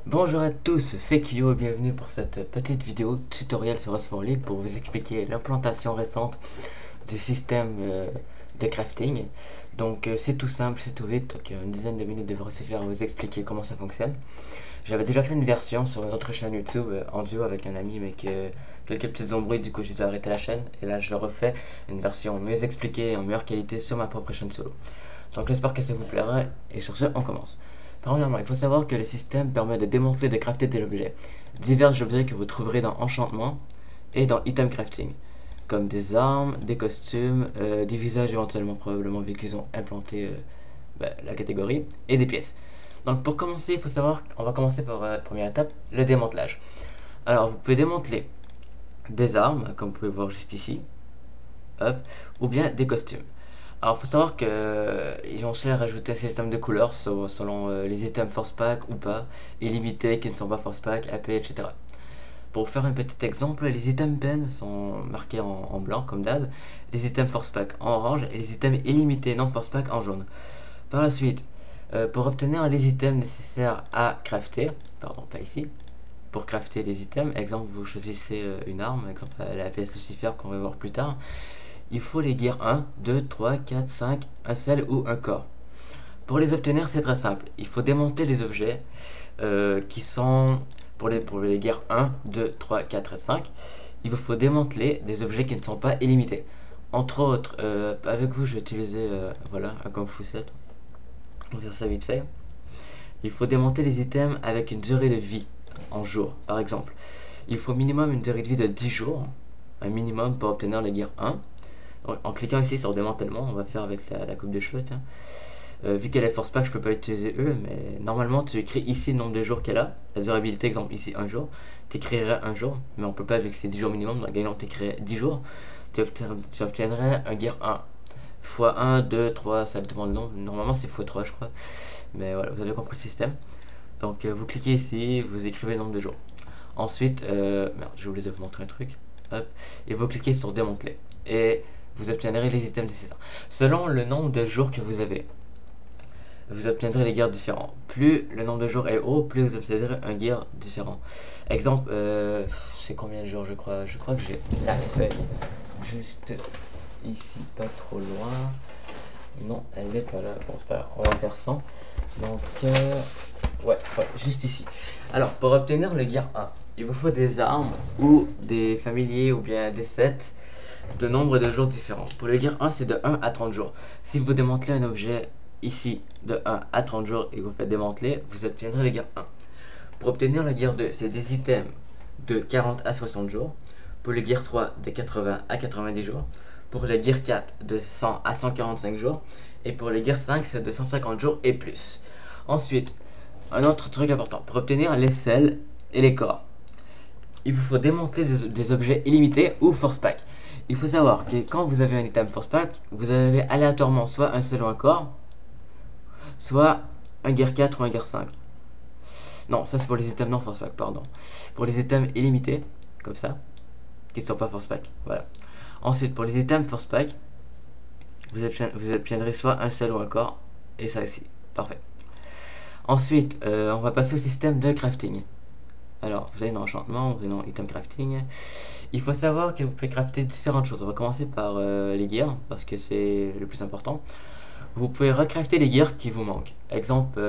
Bonjour à tous, c'est Kyo et bienvenue pour cette petite vidéo tutoriel sur Rust for League pour vous expliquer l'implantation récente du système de crafting. Donc c'est tout simple, c'est tout vite, donc une dizaine de minutes devrait suffire à vous expliquer comment ça fonctionne. J'avais déjà fait une version sur une autre chaîne YouTube en duo avec un ami, mais que quelques petites embrouilles, du coup j'ai dû arrêter la chaîne et là je refais une version mieux expliquée et en meilleure qualité sur ma propre chaîne solo. Donc j'espère que ça vous plaira et sur ce on commence. Premièrement, il faut savoir que le système permet de démonter et de crafter des objets. Divers objets que vous trouverez dans Enchantement et dans Item Crafting. Comme des armes, des costumes, des visages éventuellement probablement vu qu'ils ont implanté la catégorie, et des pièces. Donc pour commencer, il faut savoir qu'on va commencer par la première étape, le démantelage. Alors vous pouvez démanteler des armes, comme vous pouvez voir juste ici, hop, ou bien des costumes. Alors, il faut savoir qu'ils ont cherché à rajouter un système de couleurs selon les items force pack ou pas, illimités qui ne sont pas force pack, AP, etc. Pour vous faire un petit exemple, les items pen sont marqués en blanc comme d'hab, les items force pack en orange et les items illimités non force pack en jaune. Par la suite, pour obtenir les items nécessaires à crafter, pardon, pas ici, pour crafter les items, exemple, vous choisissez une arme, exemple la pièce Lucifer qu'on va voir plus tard, il faut les gears 1, 2, 3, 4, 5, un sel ou un corps. Pour les obtenir, c'est très simple. Il faut démonter les objets qui sont pour les gears 1, 2, 3, 4 et 5. Il vous faut démanteler des objets qui ne sont pas illimités. Entre autres, avec vous, je vais utiliser voilà, un Kung Fu set. On va faire ça vite fait. Il faut démonter les items avec une durée de vie en jours, par exemple. Il faut minimum une durée de vie de 10 jours, un minimum pour obtenir le gear 1. Donc, en cliquant ici sur démantèlement, on va faire avec la coupe de cheveux. Vu qu'elle est force pack, je peux pas utiliser E, mais normalement tu écris ici le nombre de jours qu'elle a. La durabilité, exemple ici un jour, tu écrirais un jour, mais on peut pas avec ces 10 jours minimum, donc exemple tu écrirais 10 jours, tu obtiendrais un gear 1. Fois 1, 2, 3, ça demande le nombre, normalement c'est x3 je crois, mais voilà, vous avez compris le système. Donc vous cliquez ici, vous écrivez le nombre de jours. Ensuite, merde, j'ai oublié de vous montrer un truc. Hop, et vous cliquez sur démanteler. Et vous obtiendrez les items nécessaires. Selon le nombre de jours que vous avez, vous obtiendrez des gears différents. Plus le nombre de jours est haut, plus vous obtiendrez un gear différent. Exemple, c'est combien de jours je crois? Je crois que j'ai la feuille juste ici, pas trop loin. Non, elle n'est pas là. Bon, c'est pas grave, on va faire 100. Donc, ouais, juste ici. Alors, pour obtenir le gear 1, il vous faut des armes ou des familiers ou bien des sets de nombre de jours différents. Pour le gear 1, c'est de 1 à 30 jours. Si vous démantelez un objet ici de 1 à 30 jours et vous faites démanteler, vous obtiendrez le gear 1. Pour obtenir le gear 2, c'est des items de 40 à 60 jours. Pour le gear 3, de 80 à 90 jours. Pour le gear 4, de 100 à 145 jours. Et pour le gear 5, c'est de 150 jours et plus. Ensuite, un autre truc important, pour obtenir les selles et les corps, il vous faut démonter des objets illimités ou force pack. Il faut savoir que quand vous avez un item force pack, vous avez aléatoirement soit un seul ou un corps, soit un gear 4 ou un gear 5. Non, ça c'est pour les items non force pack, pardon. Pour les items illimités, comme ça, qui ne sont pas force pack, voilà. Ensuite, pour les items force pack, vous obtiendrez soit un seul ou un corps, et ça ici, parfait. Ensuite, on va passer au système de crafting. Alors, vous allez dans Enchantement, vous allez dans Item Crafting. Il faut savoir que vous pouvez crafter différentes choses. On va commencer par les gears, parce que c'est le plus important. Vous pouvez recrafter les gears qui vous manquent. Exemple,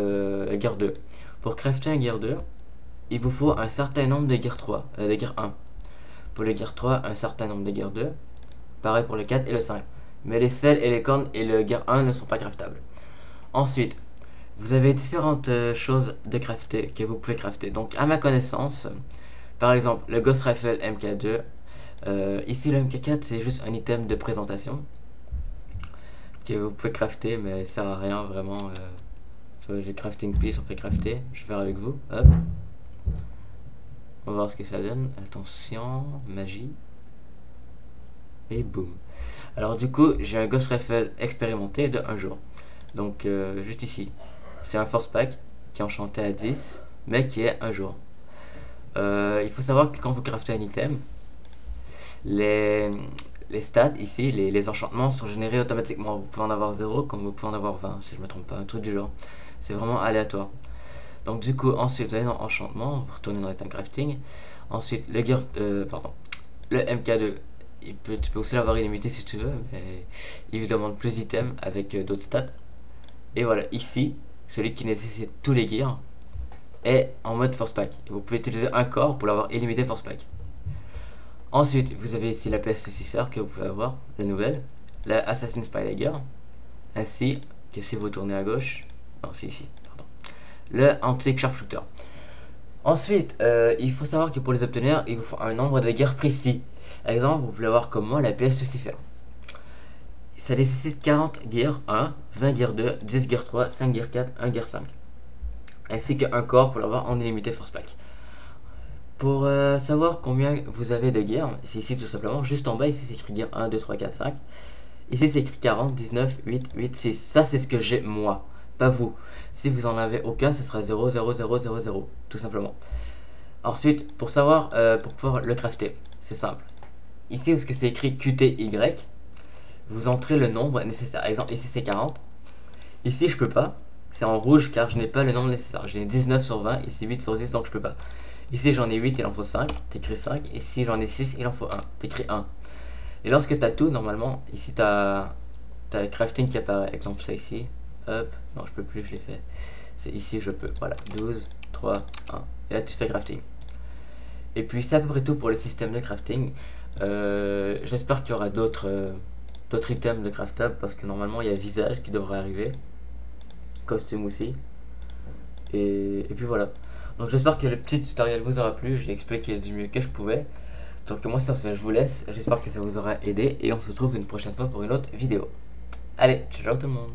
gear 2. Pour crafter un gear 2, il vous faut un certain nombre de gear 3, de gear 1. Pour le gear 3, un certain nombre de gear 2. Pareil pour le 4 et le 5. Mais les selles et les cornes et le gear 1 ne sont pas craftables. Ensuite, vous avez différentes choses de crafter que vous pouvez crafter. Donc, à ma connaissance, par exemple, le Ghost Rifle MK2. Ici, le MK4, c'est juste un item de présentation que vous pouvez crafter, mais ça sert à rien vraiment. J'ai crafting piece, on fait crafter. Je vais faire avec vous. Hop. On va voir ce que ça donne. Attention, magie. Et boum. Alors, du coup, j'ai un Ghost Rifle expérimenté de 1 jour. Donc, juste ici. C'est un force pack qui est enchanté à 10, mais qui est 1 jour. Il faut savoir que quand vous craftez un item, les stats ici, les enchantements sont générés automatiquement. Vous pouvez en avoir 0 comme vous pouvez en avoir 20, si je me trompe pas, un truc du genre. C'est vraiment aléatoire. Donc du coup, ensuite vous allez dans enchantement, vous retournez dans l'état crafting. Ensuite le gear, le MK2, tu peux aussi l'avoir illimité si tu veux, mais il vous demande plus d'items avec d'autres stats. Et voilà, ici, celui qui nécessite tous les gears est en mode force pack. Vous pouvez utiliser un corps pour l'avoir illimité force pack. Ensuite, vous avez ici la PS Lucifer que vous pouvez avoir, la nouvelle, la Assassin Spylager, ainsi que si vous tournez à gauche, non c'est ici, pardon, le Antique Sharpshooter. Ensuite, il faut savoir que pour les obtenir, il vous faut un nombre de guerres précis. Par exemple, vous voulez avoir comme moi la PS Lucifer. Ça nécessite 40 gears 1, 20 gears 2, 10 gears 3, 5 gears 4, 1 gear 5. Ainsi qu'un corps pour l'avoir en illimité force pack. Pour savoir combien vous avez de gears, c'est ici tout simplement, juste en bas, ici c'est écrit gear 1, 2, 3, 4, 5. Ici c'est écrit 40, 19, 8, 8, 6. Ça c'est ce que j'ai moi, pas vous. Si vous en avez aucun, ce sera 0, 0, 0, 0, 0, tout simplement. Ensuite, pour savoir, pour pouvoir le crafter, c'est simple. Ici où c'est écrit QTY, vous entrez le nombre nécessaire. Par exemple, ici c'est 40. Ici je peux pas, c'est en rouge car je n'ai pas le nombre nécessaire. J'ai 19 sur 20, ici 8 sur 10, donc je peux pas. Ici j'en ai 8, il en faut 5, t'écris 5. Ici j'en ai 6, il en faut 1, t'écris 1. Et lorsque tu as tout, normalement, ici tu as crafting qui apparaît. Exemple ça ici, hop, non je peux plus, je l'ai fait. C'est ici je peux, voilà, 12, 3, 1. Et là tu fais crafting. Et puis c'est à peu près tout pour le système de crafting. J'espère qu'il y aura d'autres items de craftable parce que normalement il y a visage qui devrait arriver. Costume aussi. Et puis voilà. Donc j'espère que le petit tutoriel vous aura plu. J'ai expliqué du mieux que je pouvais. Donc moi sur ce je vous laisse. J'espère que ça vous aura aidé. Et on se retrouve une prochaine fois pour une autre vidéo. Allez, ciao tout le monde.